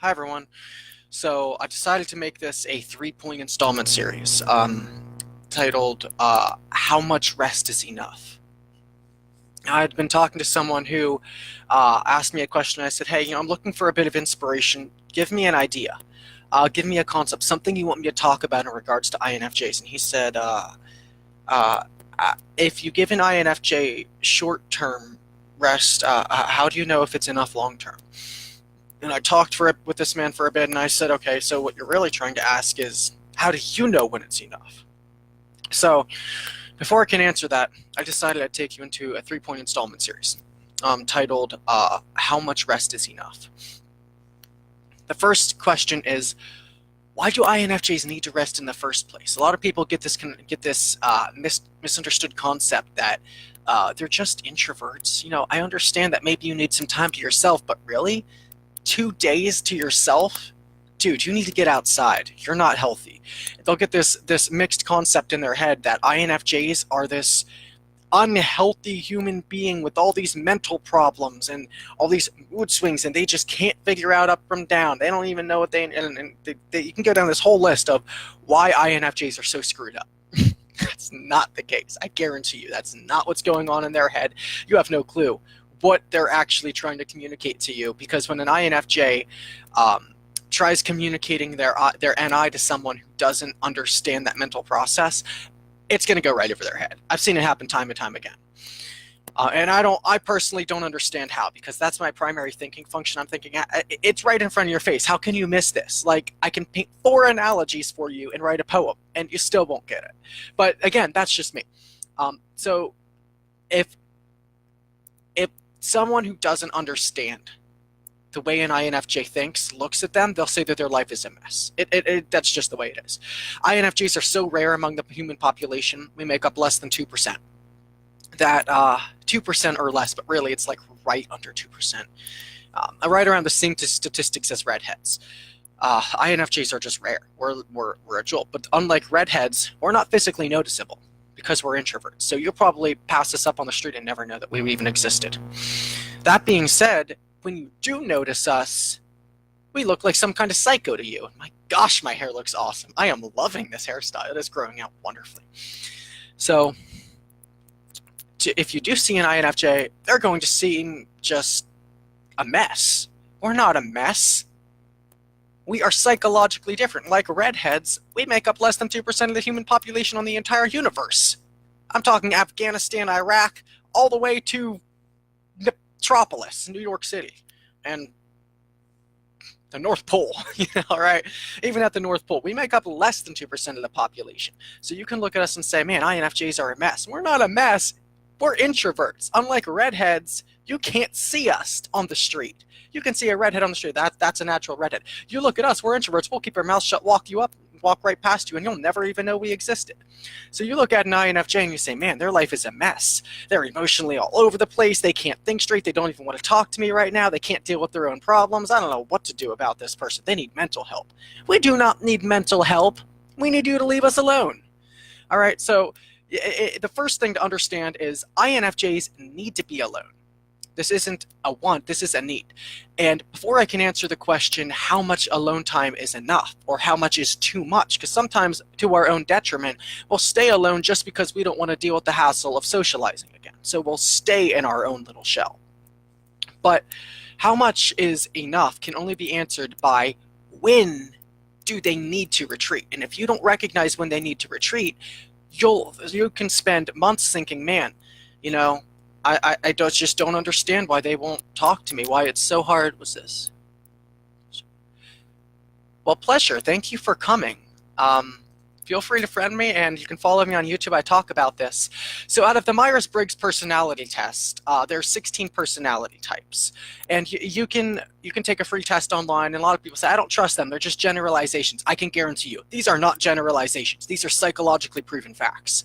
Hi everyone. So I decided to make this a three-point installment series, titled "How Much Rest Is Enough." I had been talking to someone who asked me a question. I said, "Hey, I'm looking for a bit of inspiration. Give me an idea. Give me a concept, something you want me to talk about in regards to INFJs." And he said, uh, "If you give an INFJ short-term rest, how do you know if it's enough long-term?" And I talked with this man for a bit, and I said, okay, so what you're really trying to ask is, how do you know when it's enough? So before I can answer that, I decided I'd take you into a three-point installment series titled, How Much Rest Is Enough? The first question is, why do INFJs need to rest in the first place? A lot of people get this misunderstood concept that they're just introverts. I understand that maybe you need some time to yourself, but really? 2 days to yourself? Dude, you need to get outside. You're not healthy. They'll get this mixed concept in their head that INFJs are this unhealthy human being with all these mental problems and all these mood swings, and they just can't figure out up from down. They don't even know what you can go down this whole list of why INFJs are so screwed up. That's not the case. I guarantee you that's not what's going on in their head. You have no clue what they're actually trying to communicate to you, because when an INFJ tries communicating their NI to someone who doesn't understand that mental process, it's going to go right over their head. I've seen it happen time and time again. And I personally don't understand how, because that's my primary thinking function. I'm thinking, it's right in front of your face. How can you miss this? Like, I can paint 4 analogies for you and write a poem, and you still won't get it. But again, that's just me. So if someone who doesn't understand the way an INFJ thinks looks at them, they'll say that their life is a mess. That's just the way it is. INFJs are so rare among the human population. We make up less than 2%. That 2% or less, but really it's like right under 2%. Right around the same statistics as redheads. INFJs are just rare. We're a jolt. But unlike redheads, we're not physically noticeable because we're introverts. So you'll probably pass us up on the street and never know that we even existed. That being said, when you do notice us, we look like some kind of psycho to you. My gosh, my hair looks awesome. I am loving this hairstyle. It is growing out wonderfully. So if you do see an INFJ, they're going to seem just a mess. We're not a mess. We are psychologically different. Like redheads, we make up less than 2% of the human population on the entire universe. I'm talking Afghanistan, Iraq, all the way to Metropolis, New York City, and the North Pole, right? Even at the North Pole, we make up less than 2% of the population. So you can look at us and say, man, INFJs are a mess. We're not a mess. We're introverts. Unlike redheads, you can't see us on the street. You can see a redhead on the street. That's a natural redhead. You look at us, we're introverts. We'll keep our mouth shut, walk right past you, and you'll never even know we existed. So you look at an INFJ and you say, man, their life is a mess. They're emotionally all over the place. They can't think straight. They don't even want to talk to me right now. They can't deal with their own problems. I don't know what to do about this person. They need mental help. We do not need mental help. We need you to leave us alone. All right, so the first thing to understand is INFJs need to be alone. This isn't a want, this is a need. And before I can answer the question, how much alone time is enough, or how much is too much, because sometimes to our own detriment, we'll stay alone just because we don't want to deal with the hassle of socializing again. So we'll stay in our own little shell. But how much is enough can only be answered by when do they need to retreat. And if you don't recognize when they need to retreat, you can spend months thinking, man, I just don't understand why they won't talk to me, why it's so hard. What's this? Well, pleasure. Thank you for coming. Feel free to friend me, and you can follow me on YouTube. I talk about this. So out of the Myers-Briggs personality test, there are 16 personality types. And you can take a free test online, and a lot of people say, I don't trust them. They're just generalizations. I can guarantee you, these are not generalizations. These are psychologically proven facts.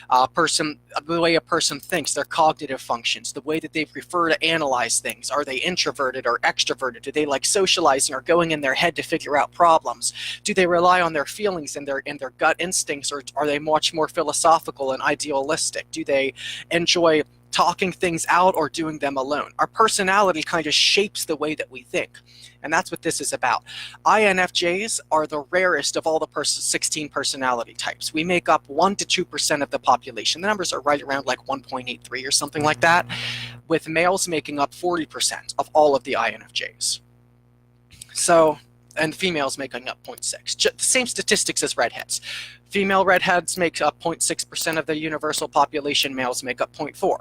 The way a person thinks, their cognitive functions, the way that they prefer to analyze things. Are they introverted or extroverted? Do they like socializing or going in their head to figure out problems? Do they rely on their feelings and their gut instincts, or are they much more philosophical and idealistic? Do they enjoy talking things out or doing them alone? Our personality kind of shapes the way that we think. And that's what this is about. INFJs are the rarest of all the 16 personality types. We make up 1 to 2% of the population. The numbers are right around like 1.83 or something like that, with males making up 40% of all of the INFJs. So, and females making up 0.6. The same statistics as redheads. Female redheads make up 0.6% of the universal population. Males make up 0.4.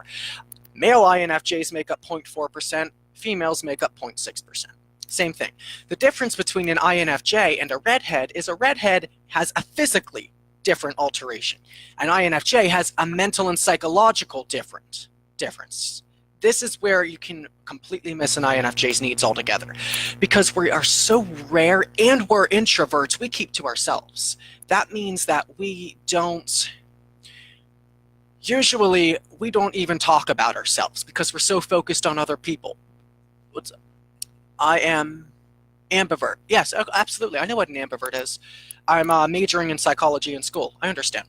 Male INFJs make up 0.4%. Females make up 0.6%. Same thing. The difference between an INFJ and a redhead is a redhead has a physically different alteration. An INFJ has a mental and psychological difference. This is where you can completely miss an INFJ's needs altogether. Because we are so rare and we're introverts, we keep to ourselves. That means that we don't even talk about ourselves because we're so focused on other people. What's up? I am ambivert. Yes, absolutely. I know what an ambivert is. I'm majoring in psychology in school. I understand.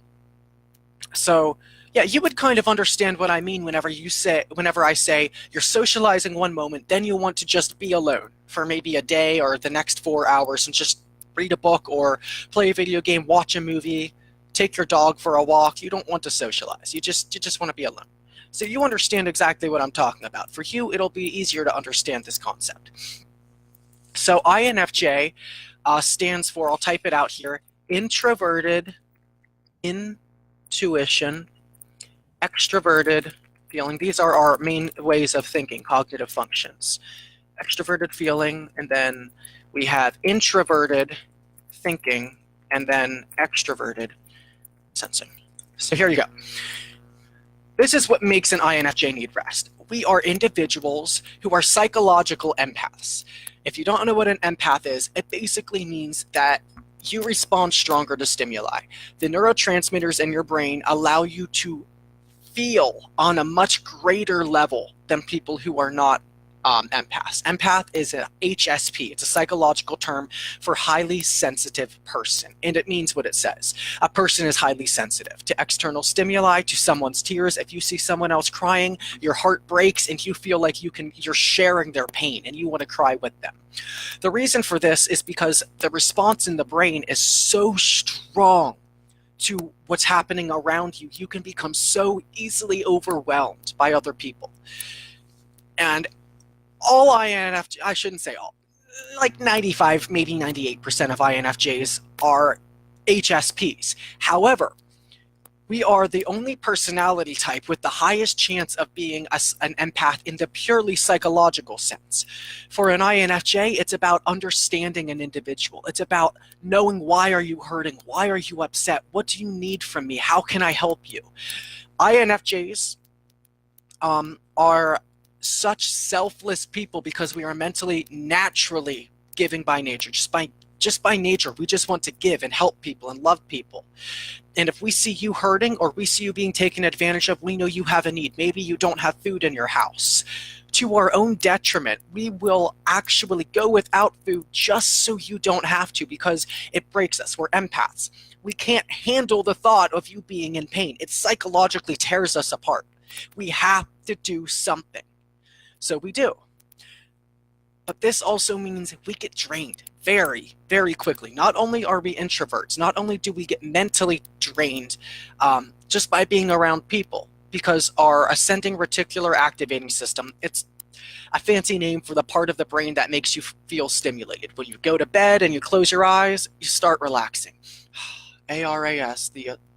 So, yeah, you would kind of understand what I mean whenever I say you're socializing one moment, then you want to just be alone for maybe a day or the next 4 hours and just read a book or play a video game, watch a movie, take your dog for a walk. You don't want to socialize. You just want to be alone. So you understand exactly what I'm talking about. For you, it'll be easier to understand this concept. So INFJ stands for, I'll type it out here, introverted, intuition, extroverted feeling. These are our main ways of thinking, cognitive functions. Extroverted feeling, and then we have introverted thinking, and then extroverted sensing. So here you go. This is what makes an INFJ need rest. We are individuals who are psychological empaths. If you don't know what an empath is, it basically means that you respond stronger to stimuli. The neurotransmitters in your brain allow you to feel on a much greater level than people who are not empaths. Empath is a HSP. It's a psychological term for highly sensitive person, and it means what it says. A person is highly sensitive to external stimuli, to someone's tears. If you see someone else crying, your heart breaks and you feel like you're sharing their pain and you want to cry with them. The reason for this is because the response in the brain is so strong to what's happening around you. You can become so easily overwhelmed by other people. And all INFJ, I shouldn't say all, like 95, maybe 98% of INFJs are HSPs. However, we are the only personality type with the highest chance of being an empath in the purely psychological sense. For an INFJ, it's about understanding an individual. It's about knowing, why are you hurting? Why are you upset? What do you need from me? How can I help you? INFJs are such selfless people because we are naturally giving by nature. Just by nature, we just want to give and help people and love people. And if we see you hurting or we see you being taken advantage of, we know you have a need. Maybe you don't have food in your house. To our own detriment, we will actually go without food just so you don't have to, because it breaks us. We're empaths. We can't handle the thought of you being in pain. It psychologically tears us apart. We have to do something. So we do. But this also means we get drained very, very quickly. Not only are we introverts, not only do we get mentally drained just by being around people, because our ascending reticular activating system, it's a fancy name for the part of the brain that makes you feel stimulated. When you go to bed and you close your eyes, you start relaxing. ARAS,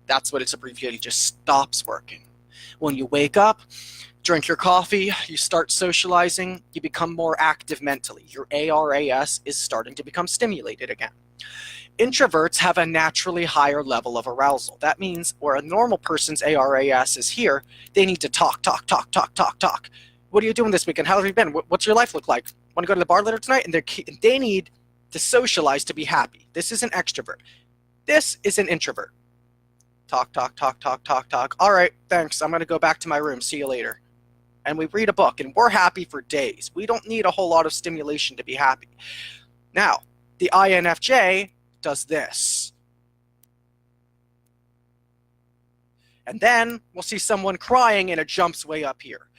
that's what it's abbreviated, it just stops working. When you wake up, drink your coffee, you start socializing, you become more active mentally. Your ARAS is starting to become stimulated again. Introverts have a naturally higher level of arousal. That means where a normal person's ARAS is here, they need to talk. What are you doing this weekend? How have you been? What's your life look like? Want to go to the bar later tonight? And they need to socialize to be happy. This is an extrovert. This is an introvert. Talk. All right, thanks. I'm going to go back to my room. See you later. And we read a book, and we're happy for days. We don't need a whole lot of stimulation to be happy. Now, the INFJ does this. And then we'll see someone crying, and it jumps way up here.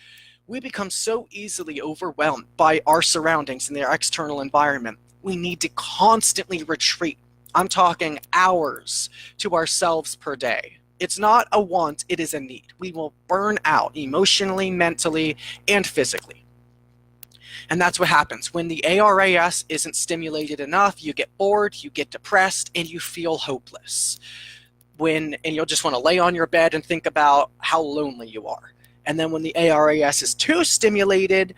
We become so easily overwhelmed by our surroundings and their external environment. We need to constantly retreat. I'm talking hours to ourselves per day. It's not a want, it is a need. We will burn out emotionally, mentally, and physically. And that's what happens. When the ARAS isn't stimulated enough, you get bored, you get depressed, and you feel hopeless. And you'll just want to lay on your bed and think about how lonely you are. And then when the ARAS is too stimulated,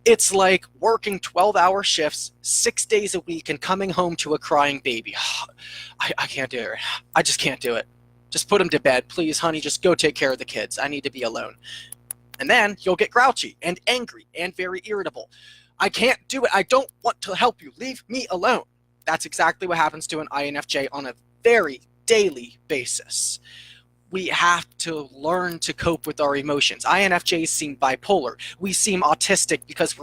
it's like working 12-hour shifts 6 days a week and coming home to a crying baby. I can't do it. I just can't do it. Just put him to bed. Please, honey, just go take care of the kids. I need to be alone. And then you'll get grouchy and angry and very irritable. I can't do it. I don't want to help you. Leave me alone. That's exactly what happens to an INFJ on a very daily basis. We have to learn to cope with our emotions. INFJs seem bipolar. We seem autistic because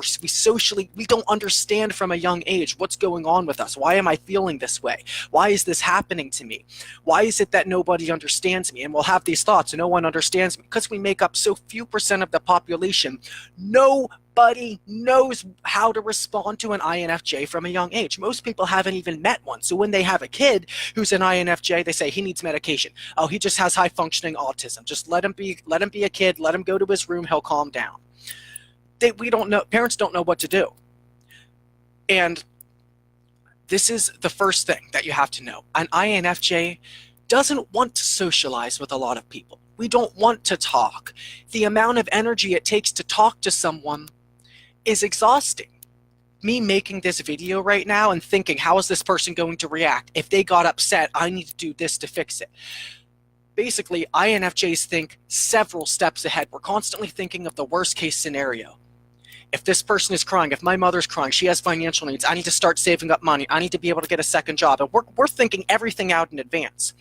we don't understand from a young age what's going on with us. Why am I feeling this way? Why is this happening to me? Why is it that nobody understands me? And we'll have these thoughts, no one understands me, because we make up so few percent of the population. Nobody knows how to respond to an INFJ from a young age. Most people haven't even met one. So when they have a kid who's an INFJ, they say he needs medication. Oh, he just has high functioning autism. Just let him be a kid. Let him go to his room. He'll calm down. We don't know. Parents don't know what to do. And this is the first thing that you have to know. An INFJ doesn't want to socialize with a lot of people. We don't want to talk. The amount of energy it takes to talk to someone is exhausting. Me making this video right now and thinking, how is this person going to react? If they got upset, I need to do this to fix it. Basically, INFJs think several steps ahead. We're constantly thinking of the worst case scenario. If this person is crying, if my mother's crying, she has financial needs, I need to start saving up money. I need to be able to get a second job. And we're thinking everything out in advance.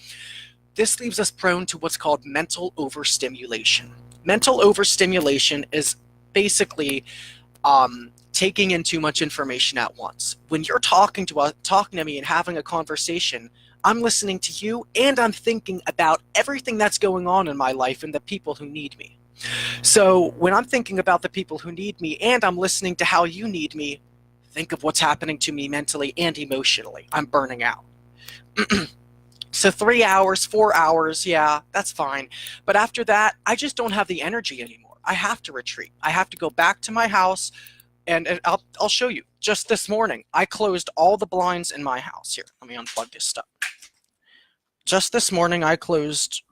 This leaves us prone to what's called mental overstimulation. Mental overstimulation is basically taking in too much information at once. When you're talking to me and having a conversation, I'm listening to you and I'm thinking about everything that's going on in my life and the people who need me. So when I'm thinking about the people who need me and I'm listening to how you need me, think of what's happening to me mentally and emotionally. I'm burning out. So 3 hours, 4 hours, yeah, that's fine. But after that, I just don't have the energy anymore. I have to retreat. I have to go back to my house, and I'll show you. Just this morning, I closed all the blinds in my house. Here, let me unplug this stuff. Just this morning, I closed,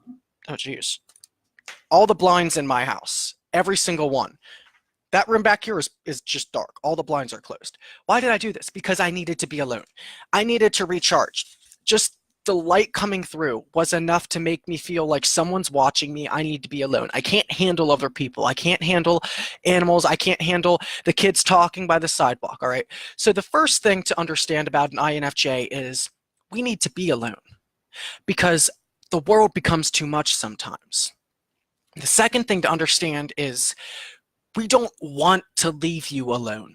all the blinds in my house, every single one. That room back here is just dark. All the blinds are closed. Why did I do this? Because I needed to be alone. I needed to recharge. Just the light coming through was enough to make me feel like someone's watching me. I need to be alone. I can't handle other people. I can't handle animals. I can't handle the kids talking by the sidewalk, all right? So the first thing to understand about an INFJ is we need to be alone because the world becomes too much sometimes. The second thing to understand is we don't want to leave you alone.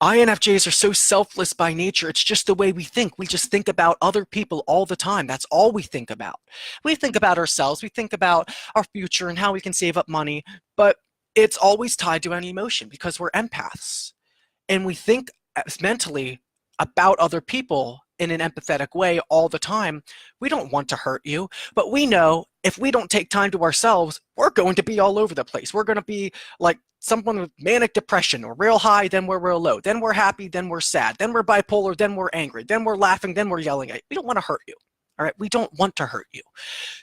INFJs are so selfless by nature. It's just the way we think. We just think about other people all the time. That's all we think about. We think about ourselves. We think about our future and how we can save up money, but it's always tied to an emotion because we're empaths. And we think mentally about other people in an empathetic way all the time. We don't want to hurt you, but we know if we don't take time to ourselves, we're going to be all over the place. We're going to be like someone with manic depression. We're real high, then we're real low. Then we're happy, then we're sad. Then we're bipolar, then we're angry. Then we're laughing, then we're yelling at you. We don't want to hurt you. All right, we don't want to hurt you.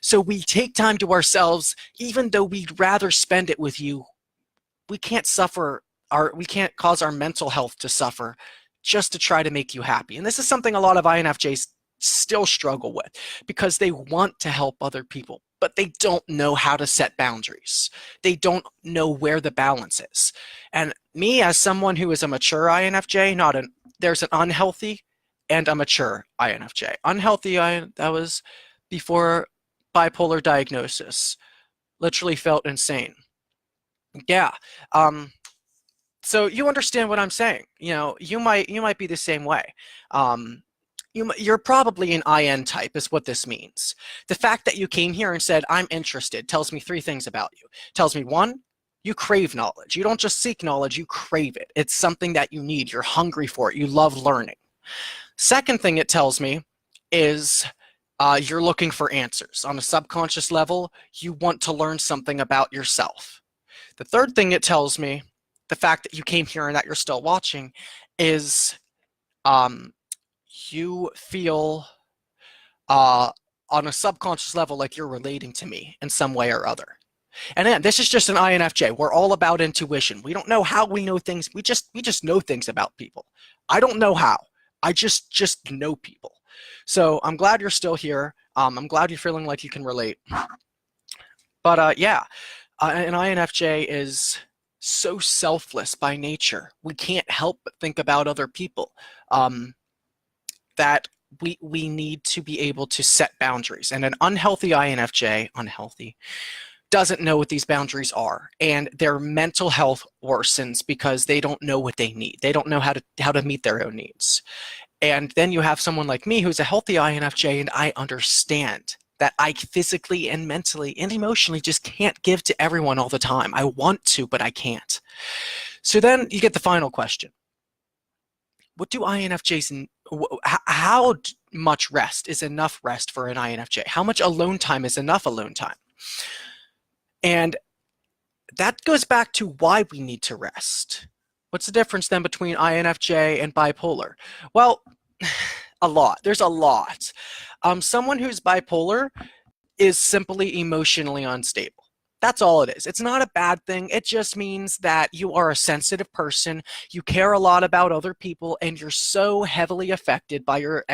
So we take time to ourselves, even though we'd rather spend it with you. We can't cause our mental health to suffer just to try to make you happy. And this is something a lot of INFJs still struggle with because they want to help other people, but they don't know how to set boundaries. They don't know where the balance is. And me, as someone who is a mature INFJ, there's an unhealthy and a mature INFJ. Unhealthy, that was before bipolar diagnosis. Literally felt insane. Yeah. So you understand what I'm saying. You might be the same way. You're probably an IN type is what this means. The fact that you came here and said, I'm interested, tells me 3 things about you. Tells me, 1, You crave knowledge. You don't just seek knowledge, you crave it. It's something that you need. You're hungry for it. You love learning. Second thing it tells me is you're looking for answers. On a subconscious level, you want to learn something about yourself. The third thing it tells me, the fact that you came here and that you're still watching, is you feel on a subconscious level like you're relating to me in some way or other. And then this is just an INFJ. We're all about intuition. We don't know how we know things. We just know things about people. I don't know how. I just know people. So I'm glad you're still here. I'm glad you're feeling like you can relate. But yeah, an INFJ is so selfless by nature. We can't help but think about other people. That we need to be able to set boundaries. And an unhealthy INFJ, doesn't know what these boundaries are, and their mental health worsens because they don't know what they need. They don't know how to meet their own needs. And then you have someone like me who's a healthy INFJ, and I understand that I physically and mentally and emotionally just can't give to everyone all the time. I want to, but I can't. So then you get the final question. What do INFJs, how much rest is enough rest for an INFJ? How much alone time is enough alone time? And that goes back to why we need to rest. What's the difference then between INFJ and bipolar? Well, a lot. There's a lot. Someone who's bipolar is simply emotionally unstable. That's all it is. It's not a bad thing. It just means that you are a sensitive person, you care a lot about other people, and you're so heavily affected by your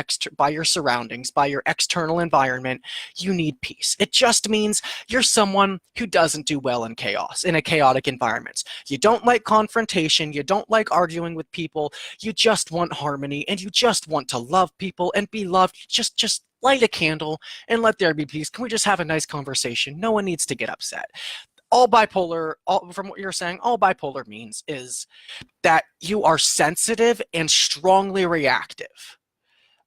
surroundings, by your external environment, you need peace. It just means you're someone who doesn't do well in chaos, in a chaotic environment. You don't like confrontation, you don't like arguing with people, you just want harmony, and you just want to love people and be loved. Just light a candle and let there be peace. Can we just have a nice conversation? No one needs to get upset. All bipolar, from what you're saying, all bipolar means is that you are sensitive and strongly reactive.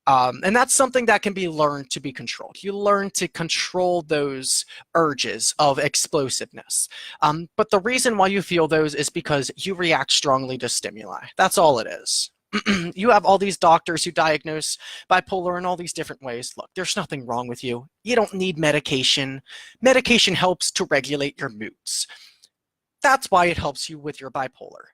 And that's something that can be learned to be controlled. You learn to control those urges of explosiveness. But the reason why you feel those is because you react strongly to stimuli. That's all it is. You have all these doctors who diagnose bipolar in all these different ways. Look, there's nothing wrong with you. You don't need medication. Medication helps to regulate your moods. That's why it helps you with your bipolar.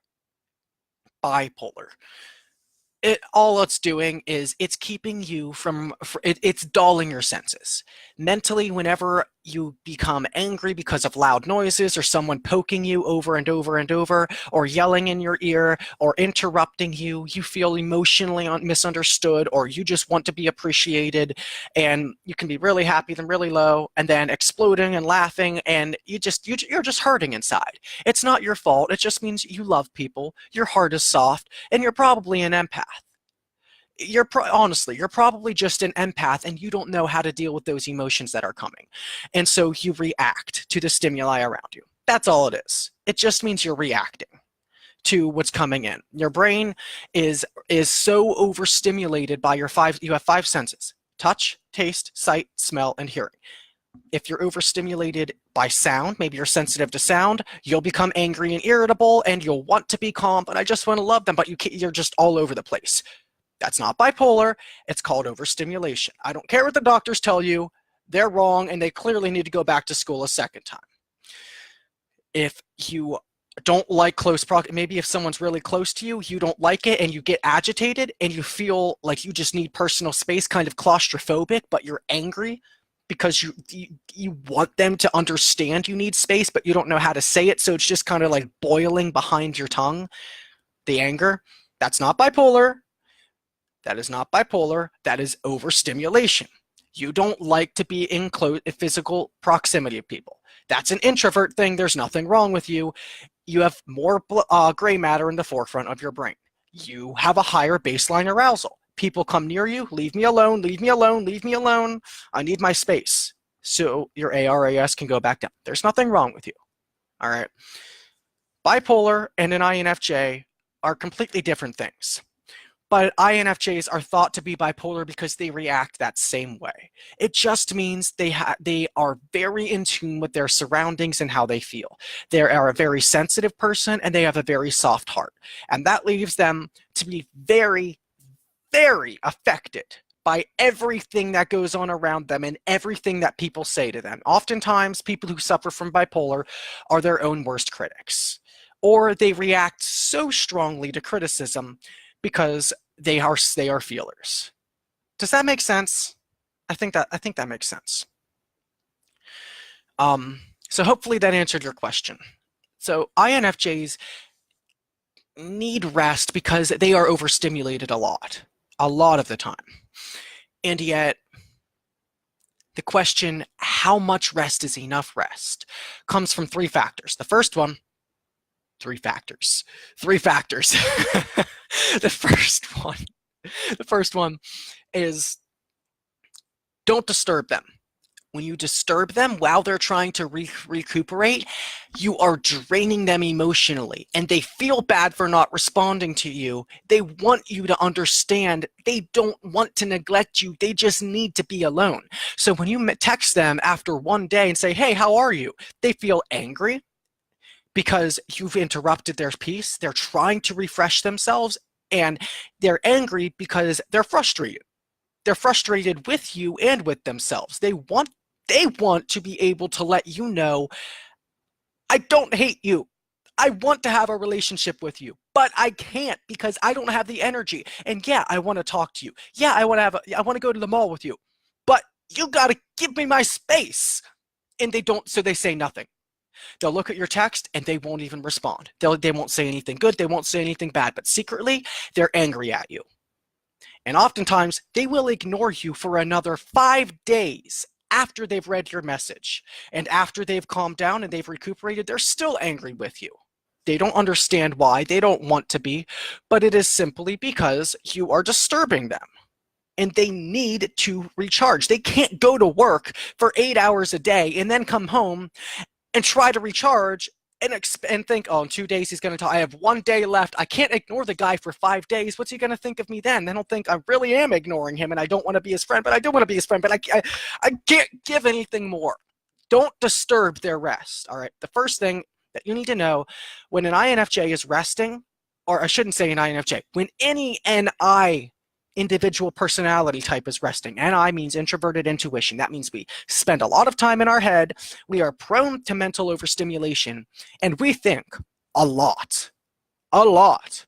All it's doing is it's keeping you from, it's dulling your senses. Mentally, whenever you become angry because of loud noises or someone poking you over and over and over, or yelling in your ear or interrupting you, you feel emotionally misunderstood, or you just want to be appreciated, and you can be really happy then really low and then exploding and laughing, and you're just hurting inside. It's not your fault. It just means you love people, your heart is soft, and you're probably an empath. Honestly, you're probably just an empath and you don't know how to deal with those emotions that are coming. And so you react to the stimuli around you. That's all it is. It just means you're reacting to what's coming in. Your brain is so overstimulated by you have five senses: touch, taste, sight, smell, and hearing. If you're overstimulated by sound, maybe you're sensitive to sound, you'll become angry and irritable and you'll want to be calm, but I just want to love them, but you're just all over the place. That's not bipolar. It's called overstimulation. I don't care what the doctors tell you. They're wrong, and they clearly need to go back to school a second time. If you don't like close proximity, maybe if someone's really close to you, you don't like it, and you get agitated, and you feel like you just need personal space, kind of claustrophobic, but you're angry because you want them to understand you need space, but you don't know how to say it, so it's just kind of like boiling behind your tongue, the anger. That's not bipolar. That is not bipolar. That is overstimulation. You don't like to be in close physical proximity of people. That's an introvert thing. There's nothing wrong with you. You have more gray matter in the forefront of your brain. You have a higher baseline arousal. People come near you, leave me alone, leave me alone, leave me alone. I need my space. So your ARAS can go back down. There's nothing wrong with you. All right. Bipolar and an INFJ are completely different things. But INFJs are thought to be bipolar because they react that same way. It just means they are very in tune with their surroundings and how they feel. They are a very sensitive person and they have a very soft heart. And that leaves them to be very, very affected by everything that goes on around them and everything that people say to them. Oftentimes, people who suffer from bipolar are their own worst critics, or they react so strongly to criticism because they are feelers. Does that make sense? I think that makes sense. So hopefully that answered your question. So INFJs need rest because they are overstimulated a lot of the time. And yet, the question, how much rest is enough rest, comes from three factors. The first one, three factors. The first one is don't disturb them. When you disturb them while they're trying to recuperate, you are draining them emotionally, and they feel bad for not responding to you. They want you to understand they don't want to neglect you. They just need to be alone. So when you text them after one day and say, hey, how are you? They feel angry because you've interrupted their peace. They're trying to refresh themselves, and they're angry because they're frustrated. They're frustrated with you and with themselves. They want to be able to let you know, I don't hate you. I want to have a relationship with you, but I can't because I don't have the energy. And yeah, I want to talk to you. Yeah, I want to go to the mall with you, but you got to give me my space. And they don't, so they say nothing. They'll look at your text and they won't even respond. They won't say anything good. They won't say anything bad, but secretly they're angry at you. And oftentimes, they will ignore you for another 5 days after they've read your message. And after they've calmed down and they've recuperated, they're still angry with you. They don't understand why. They don't want to be, but it is simply because you are disturbing them. And they need to recharge. They can't go to work for 8 hours a day and then come home and try to recharge and think, oh, in 2 days he's going to talk. I have 1 day left. I can't ignore the guy for 5 days. What's he going to think of me then? Then he'll think I really am ignoring him and I don't want to be his friend, but I do want to be his friend, but I can't give anything more. Don't disturb their rest, all right? The first thing that you need to know when an INFJ is resting, or I shouldn't say an INFJ, when any NI individual personality type is resting. NI means introverted intuition. That means we spend a lot of time in our head. We are prone to mental overstimulation, and we think a lot. A lot.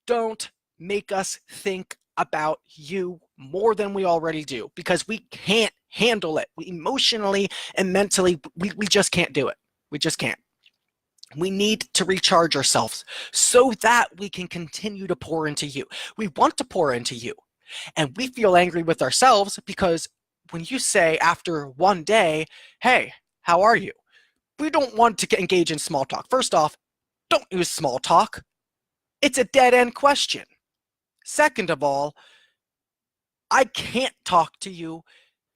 Don't make us think about you more than we already do, because we can't handle it. We emotionally and mentally, we just can't do it. We just can't. We need to recharge ourselves so that we can continue to pour into you. We want to pour into you. And we feel angry with ourselves because when you say after 1 day, hey, how are you? We don't want to engage in small talk. First off, don't use small talk. It's a dead-end question. Second of all, I can't talk to you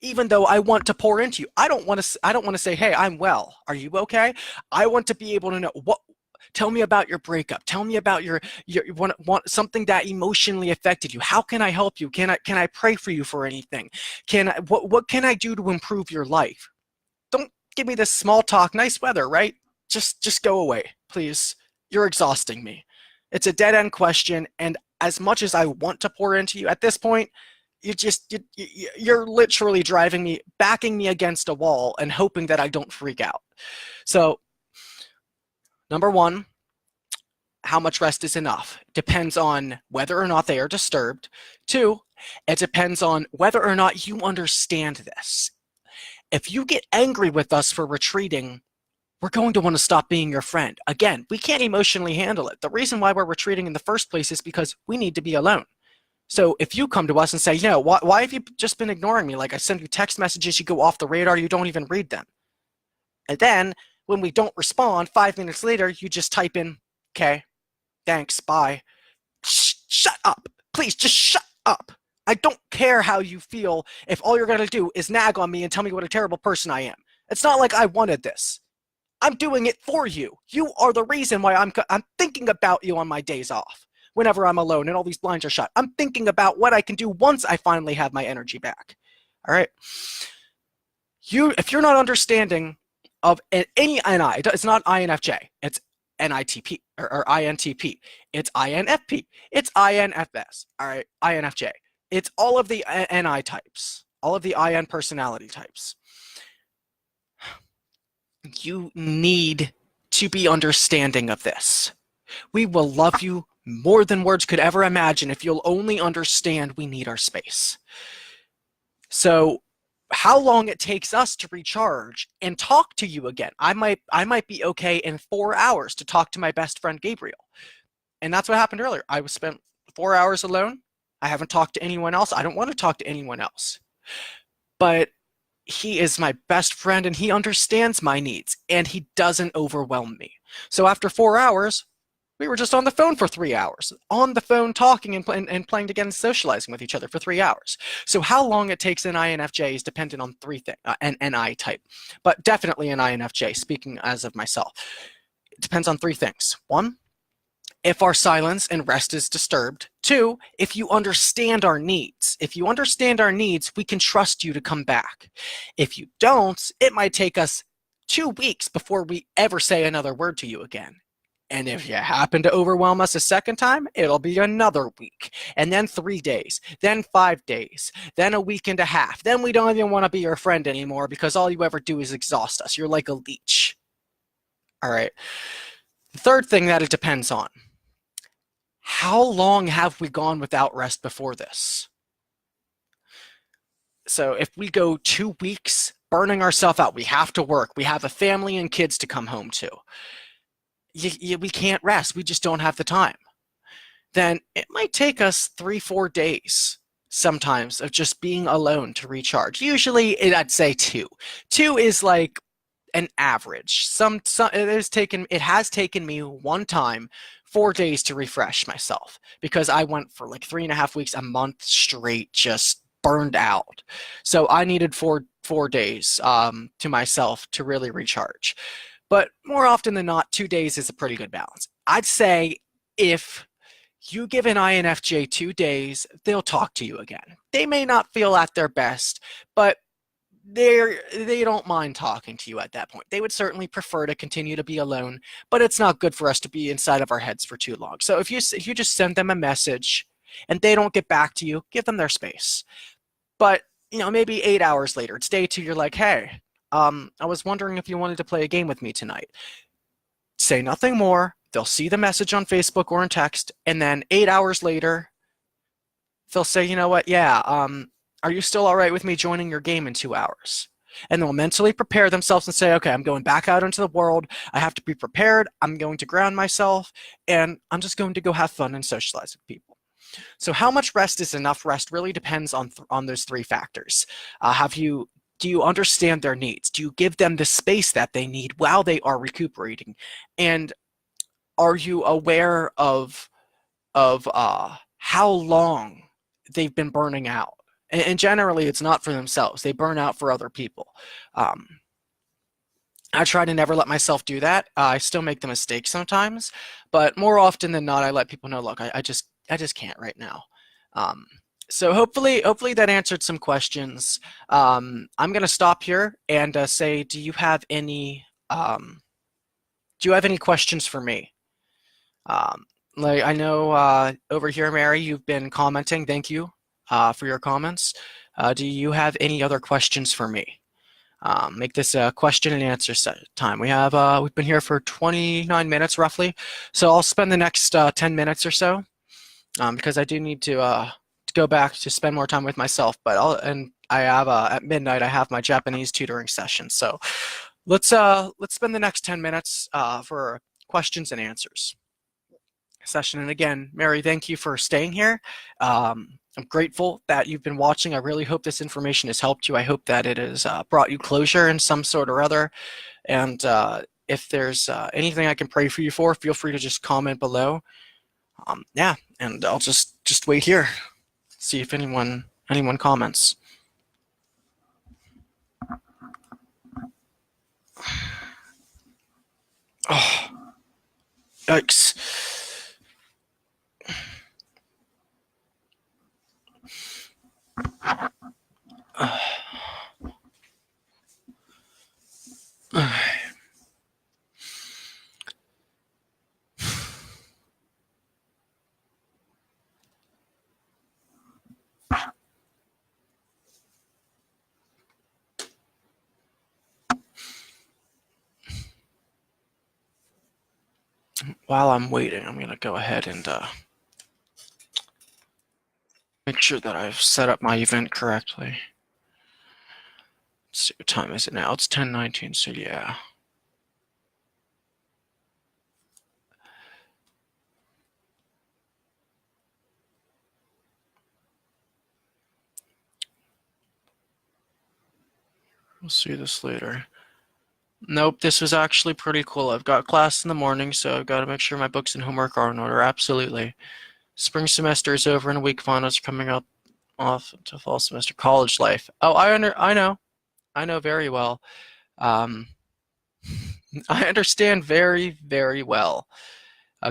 even though I want to pour into you. I don't want to say, hey, I'm well. Are you okay? I want to be able to know tell me about your breakup. Tell me about your want something that emotionally affected you. How can I help you? Can I pray for you for anything? What can I do to improve your life? Don't give me this small talk. Nice weather, right? Just go away, please. You're exhausting me. It's a dead-end question, and as much as I want to pour into you at this point, you're literally backing me against a wall and hoping that I don't freak out. So, number one, how much rest is enough? Depends on whether or not they are disturbed. 2, it depends on whether or not you understand this. If you get angry with us for retreating, we're going to want to stop being your friend. Again, we can't emotionally handle it. The reason why we're retreating in the first place is because we need to be alone. So if you come to us and say, why have you just been ignoring me? Like, I send you text messages, you go off the radar, you don't even read them. And then when we don't respond, 5 minutes later, you just type in, okay, thanks, bye. Shut up. Please, just shut up. I don't care how you feel if all you're going to do is nag on me and tell me what a terrible person I am. It's not like I wanted this. I'm doing it for you. You are the reason why I'm thinking about you on my days off. whenever I'm alone and all these blinds are shut. I'm thinking about what I can do once I finally have my energy back. All right. If you're not understanding of any NI, it's not INFJ, it's NITP or INTP, it's INFP, it's INFS, all right, INFJ. It's all of the NI types, all of the IN personality types. You need to be understanding of this. We will love you more than words could ever imagine if you'll only understand we need our space. So how long it takes us to recharge and talk to you again. I might be okay in 4 hours to talk to my best friend Gabriel. And that's what happened earlier. I was spent 4 hours alone. I haven't talked to anyone else. I don't want to talk to anyone else. But he is my best friend and he understands my needs and he doesn't overwhelm me. So after 4 hours, we were just on the phone for 3 hours, on the phone talking and playing together and socializing with each other for 3 hours. So how long it takes an INFJ is dependent on three things, an NI type, but definitely an INFJ, speaking as of myself. It depends on three things. One, if our silence and rest is disturbed. Two, if you understand our needs. If you understand our needs, we can trust you to come back. If you don't, it might take us 2 weeks before we ever say another word to you again. And if you happen to overwhelm us a second time, it'll be another week, and then 3 days, then 5 days, then a week and a half. Then we don't even want to be your friend anymore because all you ever do is exhaust us. You're like a leech. All right. The third thing that it depends on. How long have we gone without rest before this? So if we go 2 weeks burning ourselves out, we have to work. We have a family and kids to come home to. We can't rest. We just don't have the time. Then it might take us 3-4 days sometimes of just being alone to recharge. Usually I'd say 2. 2 is like an average. It has taken me one time 4 days to refresh myself because I went for like 3.5 weeks, a month straight, just burned out. So I needed 4 days to myself to really recharge. But more often than not, 2 days is a pretty good balance. I'd say if you give an INFJ 2 days, they'll talk to you again. They may not feel at their best, but they don't mind talking to you at that point. They would certainly prefer to continue to be alone, but it's not good for us to be inside of our heads for too long. So if you just send them a message and they don't get back to you, give them their space. But maybe 8 hours later, it's day 2, you're like, hey, I was wondering if you wanted to play a game with me tonight. Say nothing more. They'll see the message on Facebook or in text, and then 8 hours later, they'll say, you know what, yeah, are you still all right with me joining your game in 2 hours? And they'll mentally prepare themselves and say, okay, I'm going back out into the world. I have to be prepared. I'm going to ground myself, and I'm just going to go have fun and socialize with people. So how much rest is enough rest really depends on those 3 factors. Do you understand their needs? Do you give them the space that they need while they are recuperating? And are you aware of how long they've been burning out? And generally, it's not for themselves. They burn out for other people. I try to never let myself do that. I still make the mistake sometimes, but more often than not, I let people know, look, I just can't right now. So hopefully that answered some questions. I'm going to stop here and say, do you have any questions for me? Like I know over here, Mary, you've been commenting. Thank you for your comments. Do you have any other questions for me? Make this a question and answer time. We've been here for 29 minutes roughly, so I'll spend the next 10 minutes or so because I do need to go back to spend more time with myself. But I have at midnight I have my Japanese tutoring session. So let's spend the next 10 minutes for questions and answers session. And again, Mary, thank you for staying here. I'm grateful that you've been watching. I really hope this information has helped you. I hope that it has brought you closure in some sort or other. And if there's anything I can pray for you for, feel free to just comment below. Yeah, and I'll just wait here, see if anyone comments. Oh, yikes. While I'm waiting, I'm gonna go ahead and make sure that I've set up my event correctly. Let's see, what time is it now? It's 10:19, so yeah. We'll see this later. Nope, this was actually pretty cool. I've got class in the morning, so I've got to make sure my books and homework are in order. Absolutely. Spring semester is over in a week. Finals are coming up off to fall semester. College life. Oh, I know very well. Um, I understand very, very well.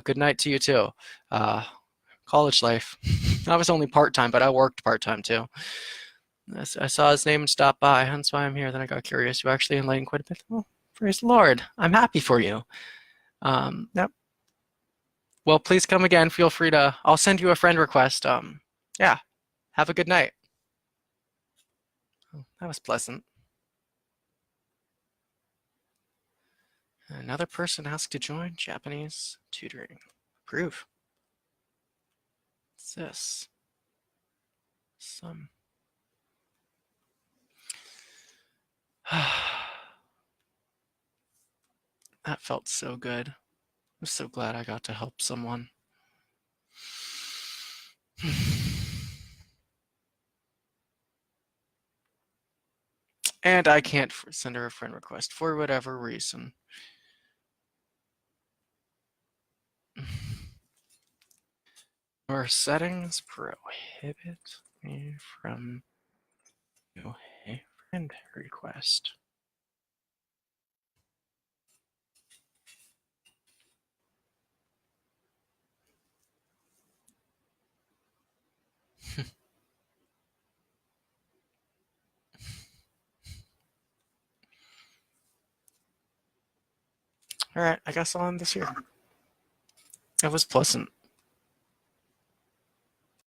Good night to you too. Uh, College life. I was only part-time, but I worked part-time too. I saw his name and stopped by. That's why I'm here. Then I got curious. You actually enlightened quite a bit. Oh, praise the Lord. I'm happy for you. Yep. Well, please come again. Feel free to. I'll send you a friend request. Yeah. Have a good night. Oh, that was pleasant. Another person asked to join Japanese tutoring. Approve. What's this? Some. That felt so good. I'm so glad I got to help someone. And I can't send her a friend request for whatever reason. Your settings prohibit me from doing a friend request. All right, I guess I'll end this here. It was pleasant.